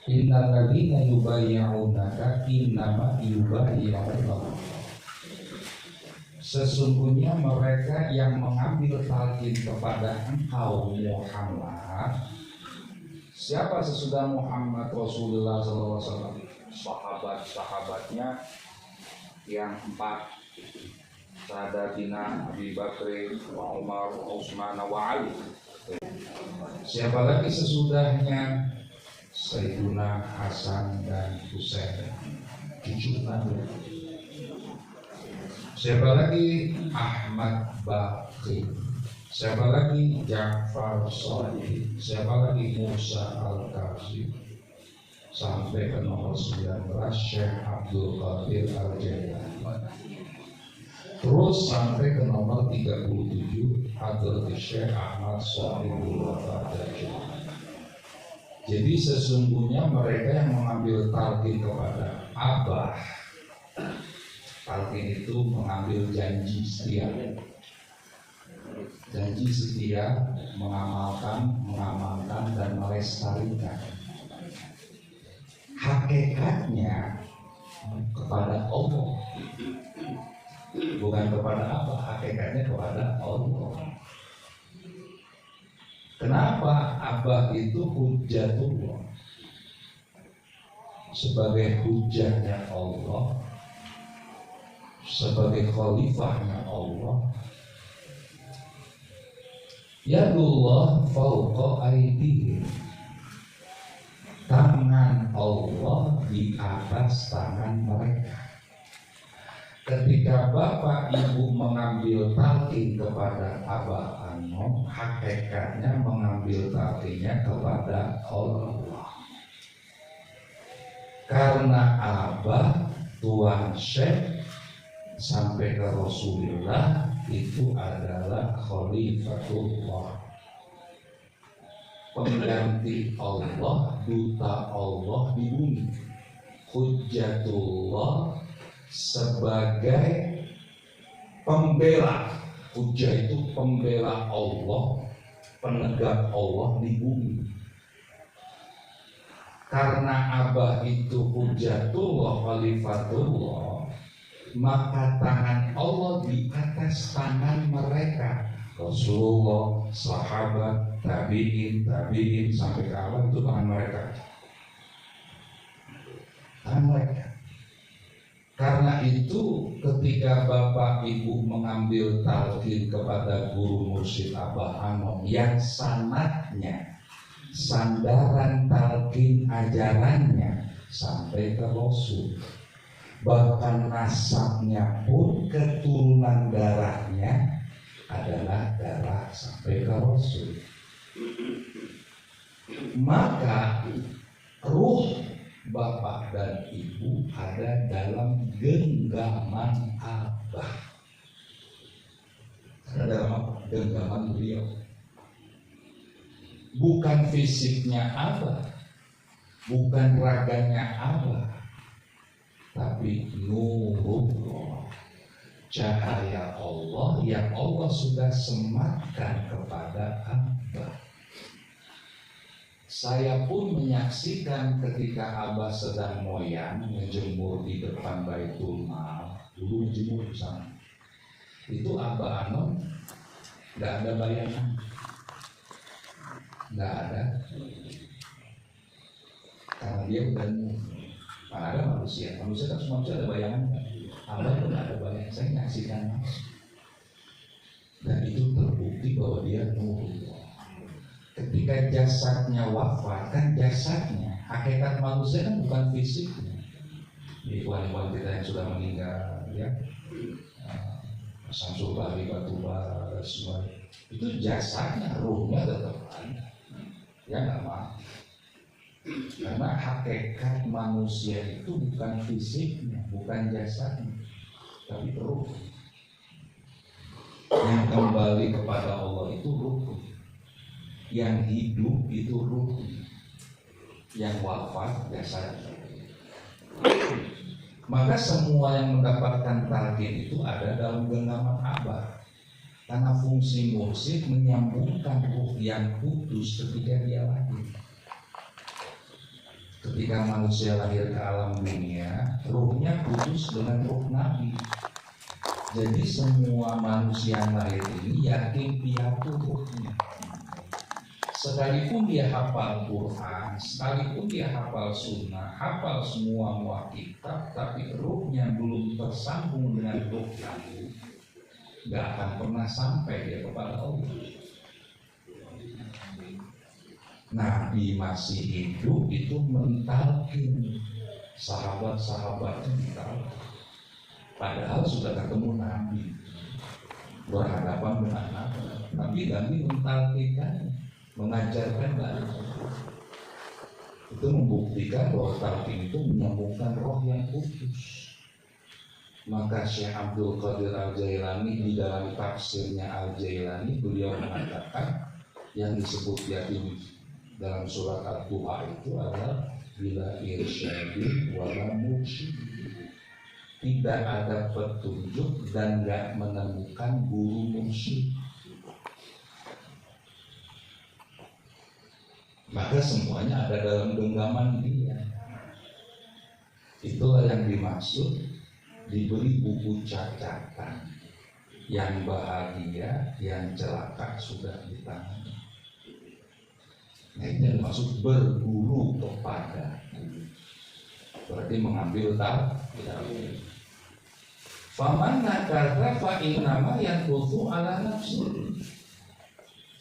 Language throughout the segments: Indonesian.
Innal ladzina yubayyi'unaka innama yubayyi'unallah. Sesungguhnya mereka yang mengambil talqin kepada engkau Muhammad. Siapa sesudah Muhammad Rasulullah SAW? Sahabat-sahabatnya yang 4, Sadatina Abi Bakri, wa Umar, Utsman, wa Ali. Siapa lagi sesudahnya? Sayyiduna Hasan dan Husain, cucu Nabi. Siapa lagi? Ahmad Baqir. Siapa lagi? Ja'far Shadiq. Siapa lagi? Musa Al-Kazim. Sampai ke nomor 19 Syekh Abdul Qadir Al-Jailani. Terus sampai ke nomor 37 Hadrat Syekh Ahmad Shadiqul Wafat. Jadi sesungguhnya mereka yang mengambil talqin kepada Abah, talqin itu mengambil janji setia. Janji setia mengamalkan dan melestarikan. Hakikatnya kepada Allah, bukan kepada apa, hakikatnya kepada Allah. Kenapa Abah itu hujjatullah, sebagai hujahnya Allah, sebagai khalifahnya Allah. Yadullah fauqa aydihim, tangan Allah di atas tangan mereka. Ketika bapak ibu mengambil talqin kepada Abah Anom, hakikatnya mengambil talqinnya kepada Allah. Karena Abah, Tuan Syekh sampai ke Rasulullah itu adalah Khalifatullah, pengganti Allah, duta Allah di bumi. Hujjatullah sebagai pembela. Hujjah itu pembela Allah, penegak Allah di bumi. Karena Abah itu hujjatullah, khalifatullah, maka tangan Allah di atas tangan mereka. Rasulullah, sahabat, tabi'in sampai ke awal itu tangan mereka. Tangan mereka. Karena itu ketika bapak ibu mengambil talqin kepada guru mursyid Abah Anom yang sanadnya, sandaran talqin ajarannya sampai ke Rasul, bahkan nasabnya pun keturunan darahnya adalah darah sampai ke Rasul, maka ruh bapak dan ibu ada dalam genggaman Abah. Ada dalam apa? Genggaman beliau. Bukan fisiknya Abah, bukan raganya Abah, tapi nurullah, cahaya Allah yang Allah sudah sematkan kepada Abah. Saya pun menyaksikan ketika Abah sedang moyang menjemur di depan Baitul Mal, dulu menjemur di sana. Itu Abah Anom nggak ada bayangan, nggak ada, karena dia bukan ada manusia kan semua ada bayangan. Abah pun ada bayangan, saya menyaksikan langsung, dan itu terbukti bahwa dia nurullah. Ketika jasadnya wafat, kan jasadnya, hakikat manusia kan bukan fisiknya. Ikhwan-ikhwan kita yang sudah meninggal, ya, Samsul Bali, Batubara, semua itu jasadnya, ruhnya tetap ada, ya nggak mati. Karena hakikat manusia itu bukan fisiknya, bukan jasadnya, tapi ruh. Yang kembali kepada Allah itu ruh. Yang hidup itu ruh, yang wafat jasad. Maka semua yang mendapatkan talqin itu ada dalam genggaman Abah, karena fungsi mursyid menyambungkan ruh yang putus ketika dia lahir. Ketika manusia lahir ke alam dunia, ruhnya putus dengan ruh Nabi. Jadi semua manusia yang lahir ini yakin piatu ruhnya. Sekalipun dia hafal Quran, sekalipun dia hafal sunnah, hafal semua kitab, tapi ruhnya belum tersambung dengan ruh Nabi, gak akan pernah sampai dia kepada Allah. Nabi masih hidup itu mentalkin sahabat-sahabatnya mentalkin. Padahal sudah ketemu Nabi, berhadapan dengan Nabi mentalkinkan, mengajarkan Nabi. Itu membuktikan bahwa talqin itu menyambungkan roh yang putus. Maka Syekh Abdul Qadir Al-Jailani di dalam tafsirnya Al-Jailani beliau mengatakan yang disebut yatim dalam surat Al-Duha itu adalah bila irsyadi wala mursyid, tidak ada petunjuk dan gak menemukan guru mursyid. Maka semuanya ada dalam genggaman dia. Itulah yang dimaksud diberi buku catatan. Yang bahagia, yang celaka sudah di tangan. Nah, ini yang dimaksud berguru kepada, berarti mengambil tahu. Faman nakara fa innama yanqutu ala nafsi.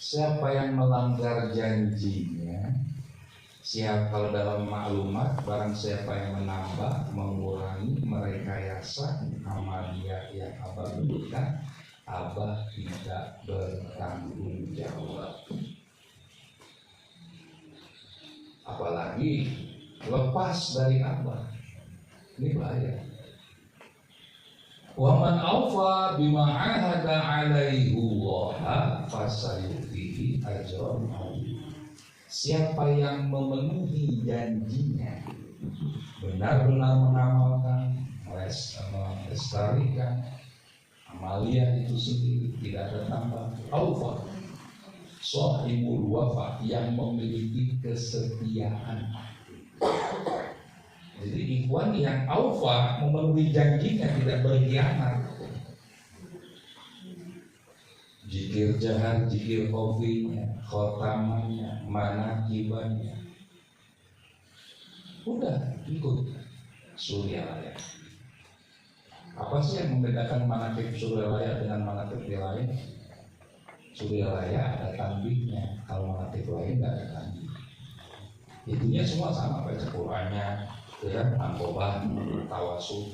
Siapa yang melanggar janjinya, siapa, kalau dalam maklumat, barang siapa yang menambah, mengurangi, merekayasa amalia yang Abah berikan, Abah tidak bertanggung jawab. Apalagi lepas dari Abah, ini bahaya. Wa man awfa bima ahada alaihi Allah fasayutihi ajran. Siapa yang memenuhi janjinya, benar-benar mengamalkan, melestarikan amalia itu sendiri, tidak ada tambah. Awfa, sahibul wafa, yang memiliki kesetiaan. Jadi ikhwan yang awfa, memenuhi janjinya, tidak berkhianat. Jikir jahar, jikir kofinya, khotamannya, manakibannya, udah ikut Suryalaya. Apa sih yang membedakan manakib Suryalaya dengan manakib lain? Suryalaya ada tanbihnya, kalau manakib lain tidak ada tanbih. Itunya semua sama, baca Qurannya, ya, angkobah, tawasul.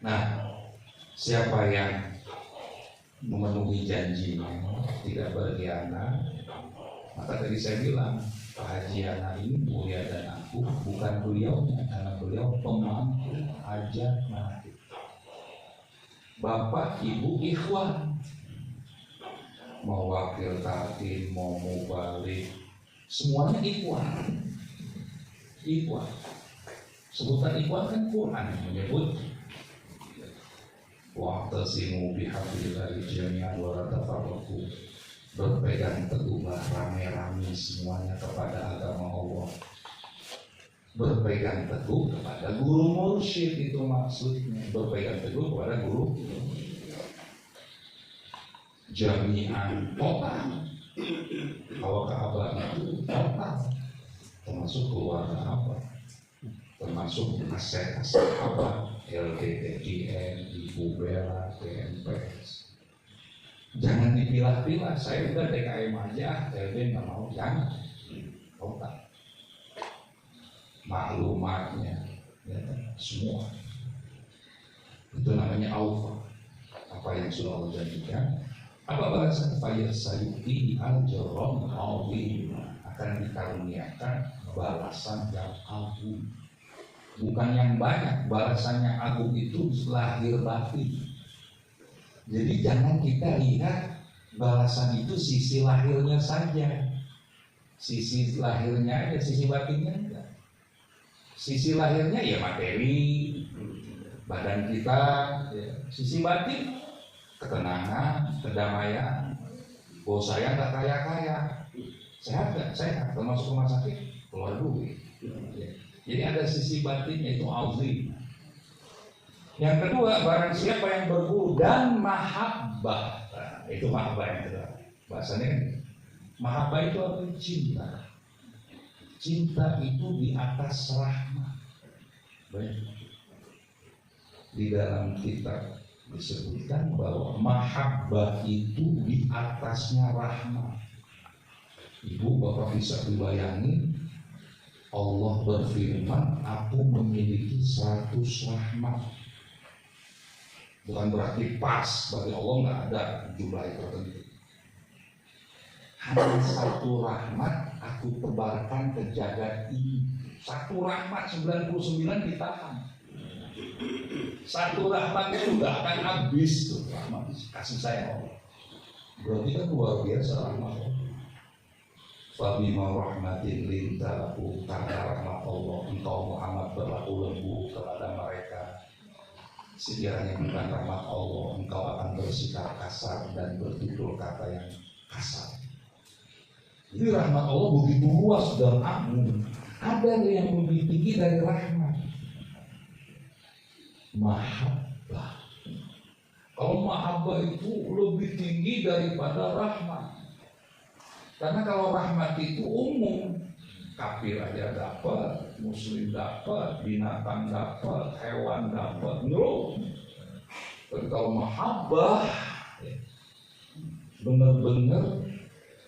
Nah, siapa yang memenuhi janjinya, tidak berkhianat, maka tadi saya bilang Pak Haji Ana ini mulia dan aku, bukan beliaunya, karena beliau pemangku hajat manakib. Bapak, ibu, ikhwan, mau wakil talqin, mau mubalik, semuanya ikhwan. Ikhwan, sebutan ikhwan kan Quran menyebut wa'tasimu bihablillahi jami'an wa la tafarraqu. Berpegang teguhlah rame-rame semuanya kepada agama Allah. Berpegang teguh kepada guru mursyid, itu maksudnya. Berpegang teguh kepada guru jami'an, total. Kalau Ka'bah itu total, termasuk keluarga apa, termasuk aset-aset apa, LDTDN, Ibu Bella, TNPS. Jangan dipilah-pilah, saya udah DKM aja, LD nggak mau, jangan. Total. Maklumatnya, ya, semua. Itu namanya aufa. Apa yang sudah Allah janjikan. Apa balasan fayar sayuti al-jarom awim, akan dikaruniakan balasan yang agung. Bukan yang banyak, balasan yang agung itu lahir batin. Jadi jangan kita lihat balasan itu sisi lahirnya saja. Sisi lahirnya aja, sisi batinnya enggak. Sisi lahirnya ya materi, badan kita, ya. Sisi batin ketenangan, kedamaian. Oh saya nggak kaya-kaya, Sehat nggak? Sehat. Termasuk rumah sakit, keluar duit. Jadi ada sisi batinnya, itu auzim. Yang kedua, barang siapa yang berguru dan mahabbah. Nah, itu mahabbah yang kedua. Bahasanya kan, mahabbah itu apa? Cinta. Cinta itu di atas rahmat. Baik. Di dalam kitab disebutkan bahwa mahabbah itu di atasnya rahmat. Ibu bapak bisa dibayangin, Allah berfirman, aku memiliki 100 rahmat. Bukan berarti pas, bagi Allah nggak ada jumlah tertentu. Hanya 1 rahmat aku tebarkan ke jagat ini. 1 rahmat 99 ditahan. 1 rahmat itu nggak akan habis tuh rahmat kasih saya Allah. Berarti kan luar biasa rahmat Allah. Fabima rahmatin lintahu, karena rahmat Allah engkau Muhammad berlaku lembut kepada mereka. Sekiranya bukan rahmat Allah, engkau akan bersikap kasar dan bertutur kata yang kasar. Jadi rahmat Allah begitu luas dan agung. Ada yang lebih tinggi dari rahmat. Mahabbah. Kalau mahabbah itu lebih tinggi daripada rahmat. Karena kalau rahmat itu umum, kafir aja dapat, muslim dapat, binatang dapat, hewan dapat, no. Tapi kalau mahabbah, benar-benar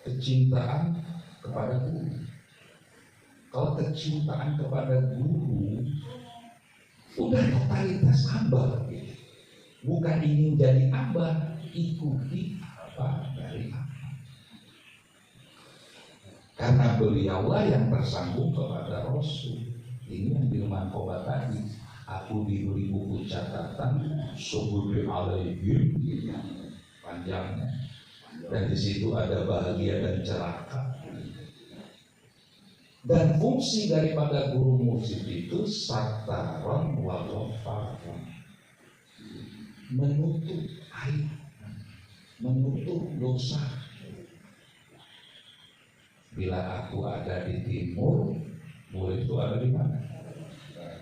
kecintaan kepada guru. Kalau kecintaan kepada guru, udah totalitas abah, bukan ingin jadi abah, ikuti apa dari abah. Karena beliaulah yang tersambung kepada Rasul. Ini yang di Manqobah tadi. Aku diberi buku catatan Subul alaihim, panjangnya. Dan di situ ada bahagia dan celaka. Dan fungsi daripada guru mursyid itu sataron wa ghafaron, menutup aib, menutup dosa. Bila aku ada di timur, murid itu ada di mana?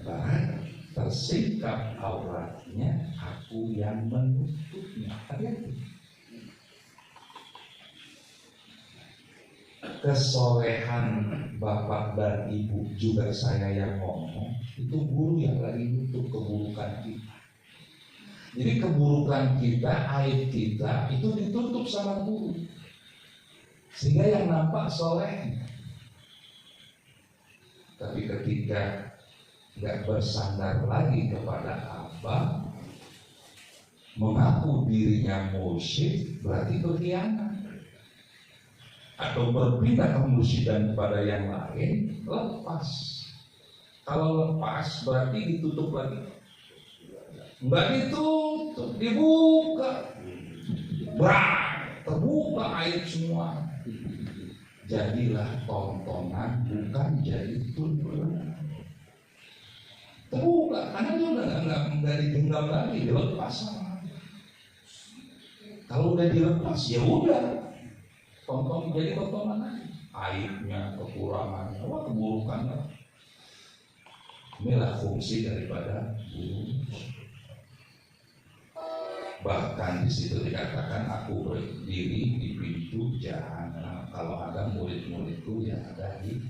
Barat. Tersingkap auratnya, aku yang menutupnya. Hati-hati. Kesolehan bapak dan ibu, juga saya yang ngomong, itu guru yang lagi nutup keburukan kita. Jadi keburukan kita, aib kita itu ditutup sama guru, sehingga yang nampak soleh. Tapi ketika nggak bersandar lagi kepada abah, mengaku dirinya mursyid, berarti berkhianat. Atau berpindah kemursyidan kepada yang lain, lepas. Kalau lepas berarti ditutup lagi. Enggak ditutup, dibuka. Terbuka aib semua. Jadilah tontonan, bukan jadi tuntunan. Terbuka, karena dia udah nggak digenggam lagi, dilepas. Kalau udah dilepas, ya udah. Tonton jadi tontonan aja. Aibnya, kekurangannya, keburukannya. Inilah fungsi daripada guru. Bahkan di situ dikatakan aku berdiri di pintu jahanam. Kalau ada murid-muridku yang ada di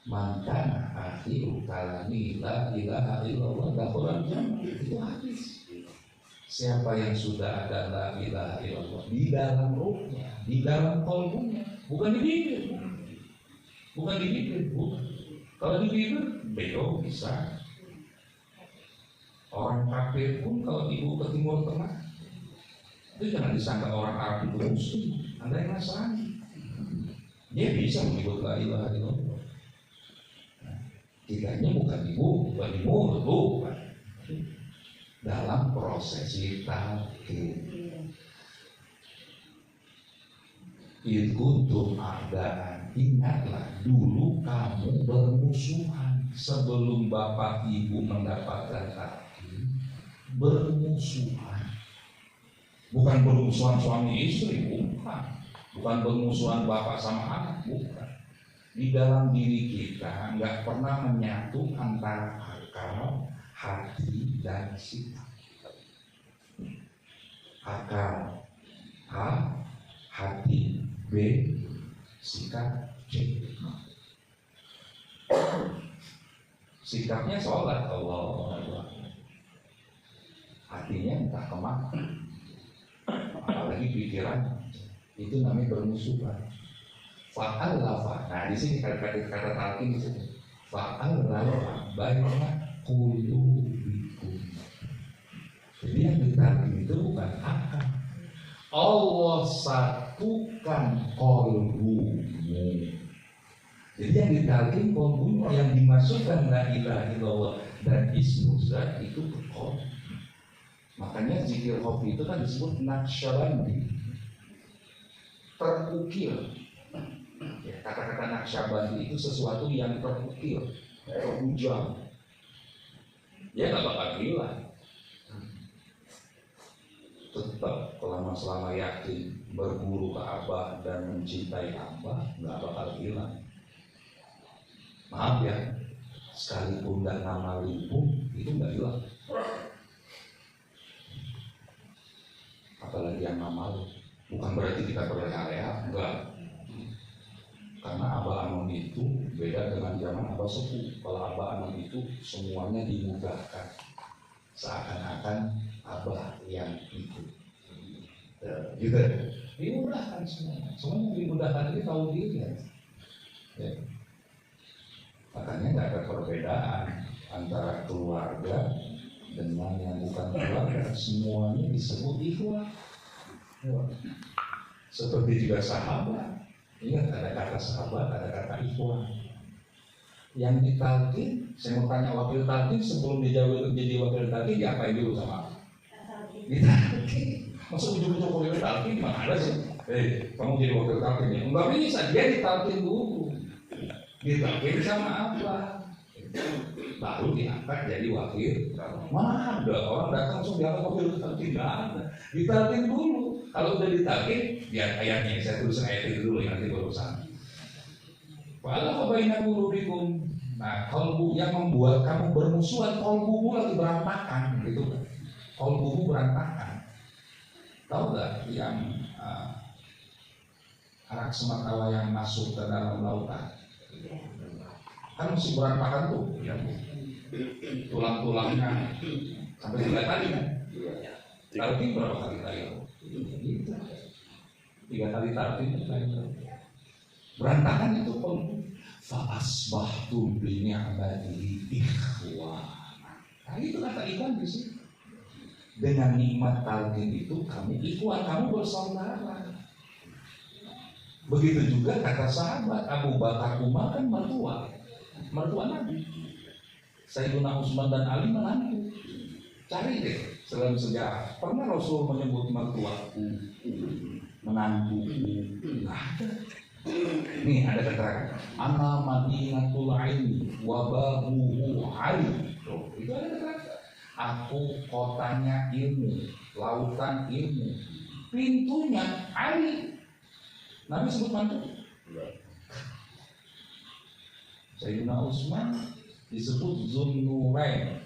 Mangkana akhiru kalami la ilaha illallah dakhulan jannah. Itu hadis. Siapa yang sudah ada la ilaha illallah di dalam ruhnya, di dalam qalbunya, bukan di bibir, bukan di bibir, bukan. Kalau di bibir, beliau bisa. Orang kafir pun kalau ibu ke Timur Tengah, itu jangan disangka orang Arab itu muslim, ada yang Nasrani, dia bisa menyebut la ilaha illallah. Tidaknya bukan ibu, bukan di mulut, bukan. Dalam prosesi talqin. Kuntum a'daan, ingatlah dulu kamu bermusuhan sebelum bapak ibu mendapatkan talqin, bermusuhan. Bukan bermusuhan suami istri, bukan. bukan bermusuhan bapak sama anak, bukan. Di dalam diri kita nggak pernah menyatu antara akal, hati, dan sikap. Akal A, hati B, sikap C. Sikapnya sholat Allah, hatinya entah kemana, apalagi pikiran, itu namanya bermusuhan. Fa'alafa, nah di sini kata talqin di sini. Fa'alafa baina qulubikum. Jadi yang ditalqin itu bukan akal. Allah satukan qalbumu. Jadi yang ditalqin qalbumu, yang dimasukkan la ilaha illallah dan ismu zat itu ke qalbu. Makanya zikir hobi itu kan disebut naqsyabandi, terukir. Ya, kata-kata naqsyabandi itu sesuatu yang terukir, terhujam. Ya nggak bakal hilang. Tetap selama yakin berguru ke Abah dan mencintai Abah, nggak bakal hilang. Maaf ya, sekalipun nggak nama limpung itu nggak hilang. Apalagi yang nama lu, bukan berarti kita berleha-leha, enggak. Karena Abah Anom itu beda dengan zaman Abah Sepuh. Kalau Abah Anom itu semuanya dimudahkan, seakan-akan Abah yang itu. Gitu. Dimudahkan semuanya dimudahkan, ini tahu diri ya. Makanya nggak ada perbedaan antara keluarga dengan yang bukan keluarga, semuanya disebut ikhwah. Seperti juga sahabat. Ingat ada kata sahabat, ada kata ikhwah. Yang ditalqin, saya mau tanya wakil talqin sebelum dijawab jadi wakil talqin, diapain dulu sama? Ditalqin. Masuk ujung-ujung wakil talqin mana ada sih? Kamu jadi wakil talqin ya? Enggak bisa, dia ditalqin dulu. Ditalqin sama apa? Baru diangkat jadi wakil. Mana ada orang datang langsung diangkat wakil talqin? Nggak ada. Ditalqin dulu. Kalau udah ditalqin, biar ayatnya saya tulisin ayat itu dulu yang nanti berurusan. Walau baina qulubikum. Nah, kalbu yang membuat kamu bermusuhan, kalbumu lagi berantakan, gitu kan? Kalbumu berantakan. Tahu nggak yang anak semakala yang masuk ke dalam lautan? Kan mesti berantakan tuh, ya, tulang-tulangnya sampai 3 kali kan? Talqin berapa kali tadi? 3 kali talqin berantakan itu pun. Fa'asbahtum bi ni'matihi ikhwana. Nah itu kata ikhwan di sini. Dengan nikmat talqin itu kamu ikhwan, kamu bersaudara. Begitu juga kata sahabat Abu Bakar Umar kan mertua Nabi. Sayyidina Utsman dan Ali menantu. Cari deh dalam sejarah. Pernah Rasul menyebut mertuaku, menantu? Nggak ada. Nih ada keterangan. Ana madinatul ilmi wa babuhu ali. Itu ada keterangan. Aku kotanya ilmu, lautan ilmu, pintunya Ali. Nabi sebut mantu. Sayyidina Utsman disebut Zunnurain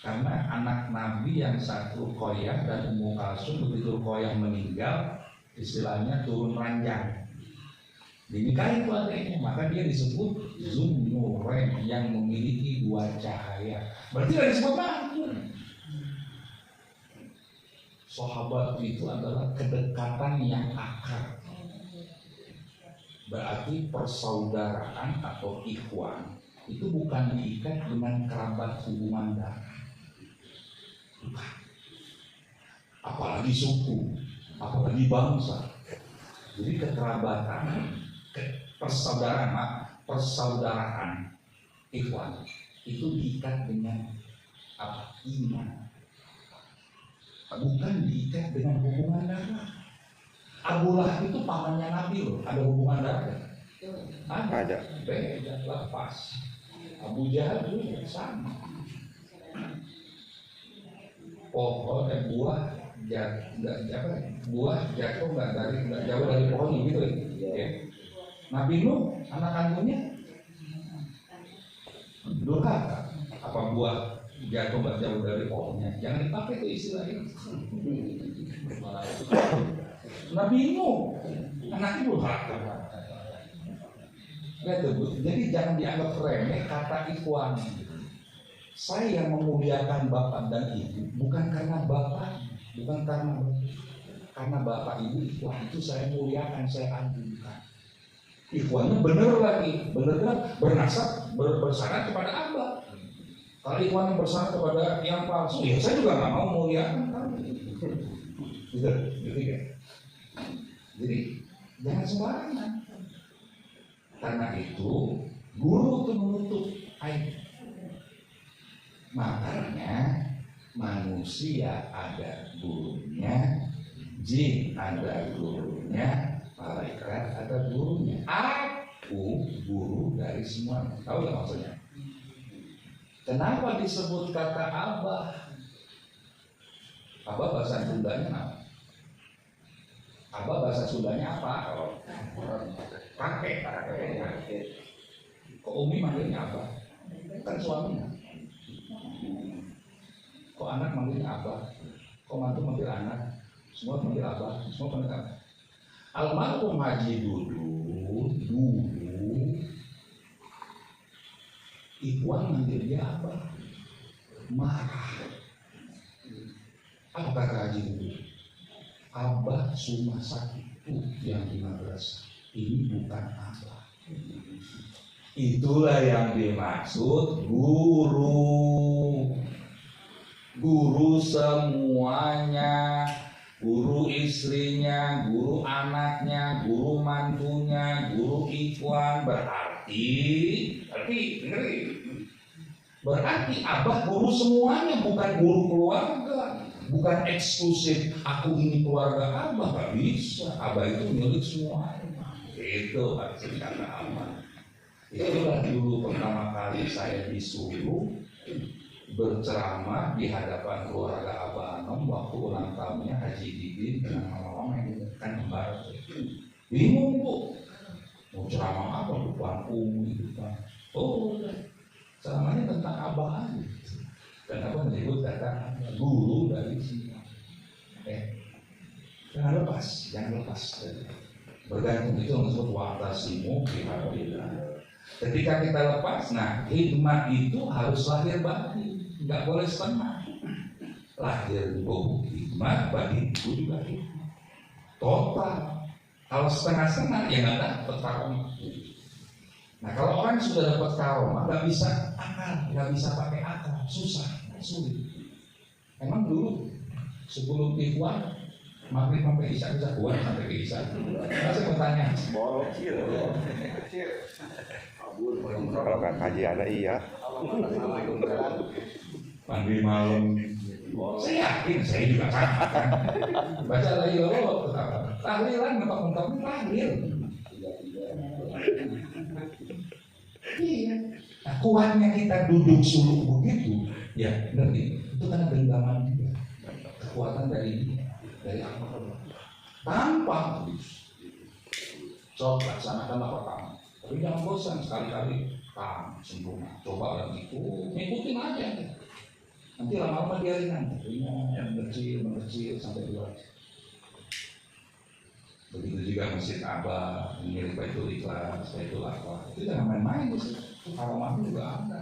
karena anak Nabi yang satu Ruqayyah dan Ummu Kalsum, begitu Ruqayyah meninggal, istilahnya turun ranjang. Dinikahi itu adiknya, maka dia disebut Zunnurain yang memiliki 2 cahaya. Berarti tidak disebut mantu. Sahabat itu adalah kedekatan yang akar. Berarti persaudaraan atau ikhwan itu bukan diikat dengan kerabat hubungan darah. Bukan. Apalagi suku, apalagi bangsa. Jadi kekerabatan, persaudaraan ikhwan itu diikat dengan apa? Iman. Bukan diikat dengan hubungan darah. Abu Lahab itu pamannya Nabi loh, ada hubungan darah? Ada. Beda, lepas. Abu Jahal juga sama. Pohon dan buah buah jatuh nggak jauh dari pohonnya gitu ya. Nabi Nuh anak kandungnya durhaka. Apa buah jatuh nggak jauh dari pohonnya? Jangan dipakai itu istilah ini. Nabi Nuh anaknya durhaka. Jadi jangan dianggap remeh kata ikhwan. Saya yang memuliakan bapak dan ibu bukan karena bapak, bukan karena bapak ibu ikhwan itu saya muliakan, saya agungkan. Ikhwannya bener lagi, bener kan bersyarat kepada abah. Kalau ikhwan bersyarat kepada yang palsu, ya saya juga nggak mau muliakan kamu. Gitu ya. Jadi jangan sembarangan. Karena itu guru itu menutup aib. Makanya manusia ada gurunya, jin ada gurunya, malaikat ada gurunya. Aku guru dari semuanya. Tahu nggak maksudnya? Kenapa disebut kata abah? Abah bahasa Sundanya apa? Abah bahasa Sundanya apa? Kalau kakek. Kok Umi manggilnya abah? Kan suaminya. Kok anak manggilnya abah? Kok mantu manggil anak? Semua manggil abah, semua manggil abah. Almarhum Haji dulu Ikhwan manggil dia abah, marah. Apa kata Haji dulu? Abah cuma satu yang di madrasah, ini bukan abah. Itulah yang dimaksud guru. Guru semuanya, guru istrinya, guru anaknya, guru mantunya, guru ikhwan. Berarti abah guru semuanya, bukan guru keluarga, bukan eksklusif aku ini keluarga abah, gak bisa. Abah itu milik semuanya. Itu arti kata abah. Itulah dulu pertama kali saya disuruh berceramah di hadapan keluarga Abah Anom waktu ulang tahunnya Haji Didin dengan mama yang kan kembar. Bingung bu, mau ceramah apa? Depan umi, depan. Oh, ceramahnya tentang Abah aja. Kenapa menyebut kata guru dari sini? Jangan lepas. Bergantung itu disebut wa'tasimu bihablillah. Ketika kita lepas, nah hikmah itu harus lahir batin, nggak boleh setengah. Lahir ibu hikmah, batin itu juga hikmah. Total. Kalau setengah-setengah ya nggak dapat karomah. Nah kalau orang sudah dapat karomah, nggak bisa akal, nggak bisa pakai akal, susah, sulit. Emang dulu sebelum ikhwan maghrib sampai isya bisa kuat sampai ke isya. Saya mau tanya. Kalau Kak Haji ada iya. Mandi malam. Saya yakin saya juga sama kan. Baca lagi loh, tahlilan mentok-mentok tahlil. Iya. Nah, kuatnya kita duduk suluk begitu, ya ngerti. Itu karena genggaman juga. Kekuatan dari apa? Tanpa coba laksanakanlah pertama. Tapi jangan bosan sekali-kali sempurna. Coba lagi ikutin aja. Nanti lama-lama dia ringan, yang mengecil sampai dua. Begitu juga masjid Abah, mirip Baitul Ikhlas, Baitul Akbar. Itu jangan main-main sih. Karomahnya juga ada.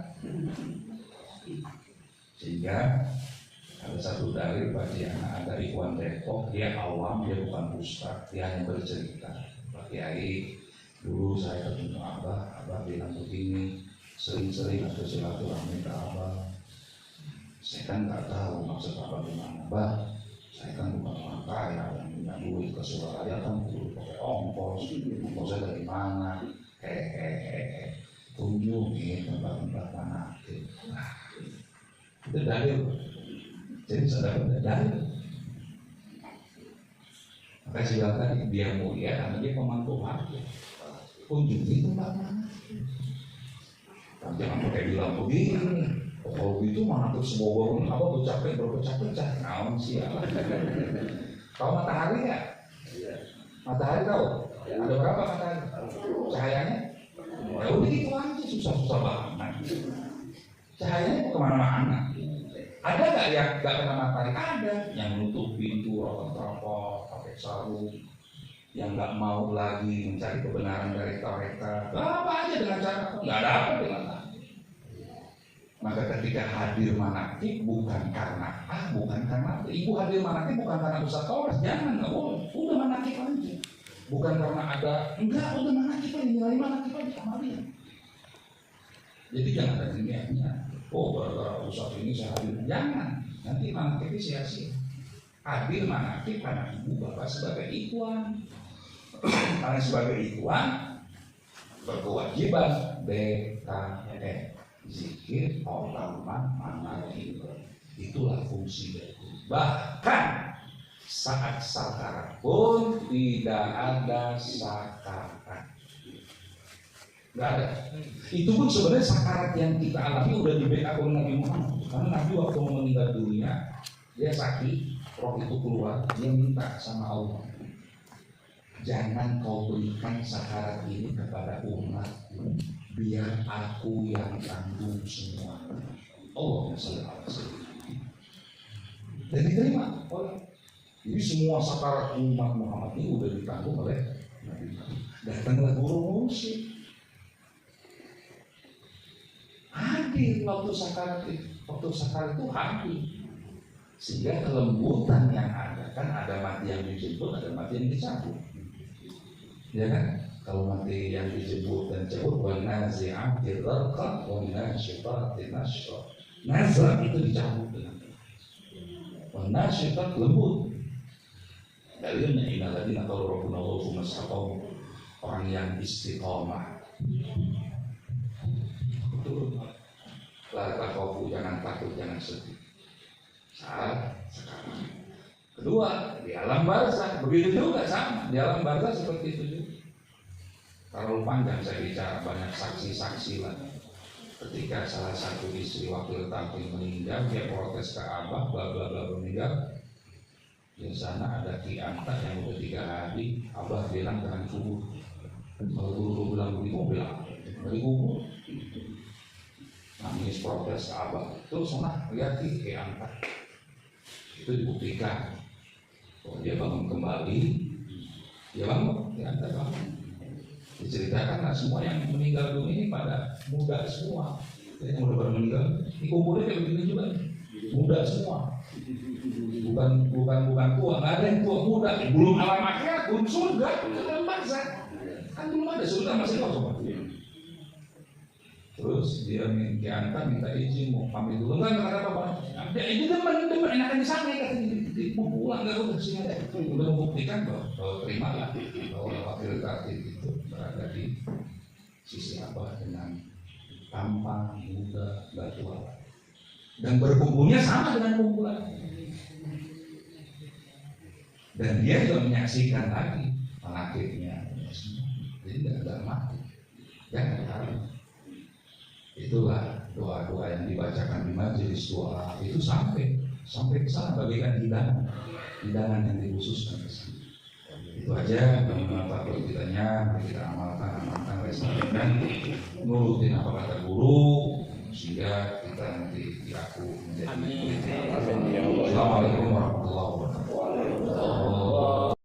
Sehingga ada satu dalil bagi anak ada Ikhwan Depok, dia awam, dia bukan ustaz, dia hanya bercerita. Pak Kiai, dulu saya ketemu Abah bilang begini, sering-sering ada silaturahmi ke Abah. Saya kan nggak tahu maksud Abah gimana, Bah. Saya kan bukan orang kaya yang punya duit ke Surabaya kan perlu pakai ongkosnya dari mana? Tunjukin tempat-tempat mana? Itu dalil. Jadi sudah berdalil. Maka silakan dia mulia karena dia pemangku hati. Kunjungi tempat mana? Jangan pakai bilang begini. Kalau gitu mana tuh sebuah apa berpecah-pecah, naon sih ya. Tahu matahari nggak? Matahari tahu? Ada berapa matahari? Cahayanya? Ya udah itu aja, susah-susah banget. Cahayanya mau kemana-mana. Ada nggak yang nggak kena matahari? Ada. Yang nutup pintu, rapot-rapot, pakai sarung, yang nggak mau lagi mencari kebenaran dari mereka. Apa aja dengan cara nggak dapat dengan Allah. Maka ketika hadir manakib bukan karena bukan karena ibu hadir manakib bukan karena Ustaz Tauras, jangan, nggak boleh. Udah manakib aja. Bukan karena ada, enggak, udah manakib aja, nilai manakib aja kemarin. Jadi jangan ada niatnya. Oh, gara-gara Ustaz ini saya hadir. Jangan, nanti manakibnya sia-sia. Hadir manakib karena ibu bapak sebagai ikhwan. Karena sebagai ikhwan berkewajiban BKE. Zikir, otaman, manakib. Itulah fungsi dari itu. Bahkan saat sakarat pun tidak ada sakarat. Nggak ada. Itu pun sebenarnya sakarat yang kita alami udah di backup oleh Nabi Muhammad. Karena Nabi waktu mau meninggal dunia, dia sakit, roh itu keluar, dia minta sama Allah, jangan kau berikan sakarat ini kepada umat, biar aku yang tanggung semua. Allah SWT. Dan diterima oleh. Jadi semua sakarat umat Muhammad ini udah ditanggung oleh Nabi Muhammad. Datanglah guru musik. Hadir waktu sakarat itu hadir. Sehingga kelembutan yang ada, kan ada mati yang dijemput, ada mati yang dicabut. Ya kan? Kalau mati yang dijemput dan cabut, wanazi'ati gharqa wanasyitati nashra. Nazar itu dicabut dengan wanasyitat lembut. Dalilnya innalladzina qalu rabbuna Allahu tsumma istaqamu, orang yang istiqomah. Betul. La takhafu, jangan takut, jangan sedih. Saat sekarang. Kedua, di alam barzakh begitu juga sama. Di alam barzakh seperti itu juga. Terlalu panjang saya bicara, banyak saksi-saksi lah. Ketika salah satu istri wakil tampil meninggal, dia protes ke Abah, bla bla bla meninggal. Di sana ada Ki Anta yang udah 3 hari, Abah bilang jangan kubur. Kalau guru bilang begitu, mau bilang dari kubur. Nangis protes ke Abah. Terus sana lihat Ki Anta. Itu dibuktikan. Oh, dia bangun kembali. Dia bangun, Ki Anta bangun. Diceritakan lah semua yang meninggal dunia ini pada muda semua. Jadi yang udah meninggal dikumpulin kayak begini juga, muda semua. Bukan tua, nggak ada yang tua muda. Belum alam akhirat, belum surga, belum barzakh. Kan belum ada surga, masih kosong. Terus dia minta izin mau pamit dulu, nggak ada apa-apa. Dia itu demen enakan di sana, katanya mau pulang nggak udah sini aja. Udah membuktikan bahwa terimalah bahwa wakil tatib itu berada di sisi Abah dengan tampang, muda, nggak tua, dan berkumpulnya sama dengan kumpulan. Dan dia juga menyaksikan lagi manakibnya, jadi tidak mati. Jangan tahu. Itulah doa-doa yang dibacakan di majelis doa itu sampai ke sana bagikan hidangan yang dikhususkan ke sana. Itu aja bermanfaat buat kitanya, kita amalkan lestarikan, nurutin apa kata guru sehingga kita nanti diaku menjadi murid. Assalamualaikum warahmatullahi wabarakatuh.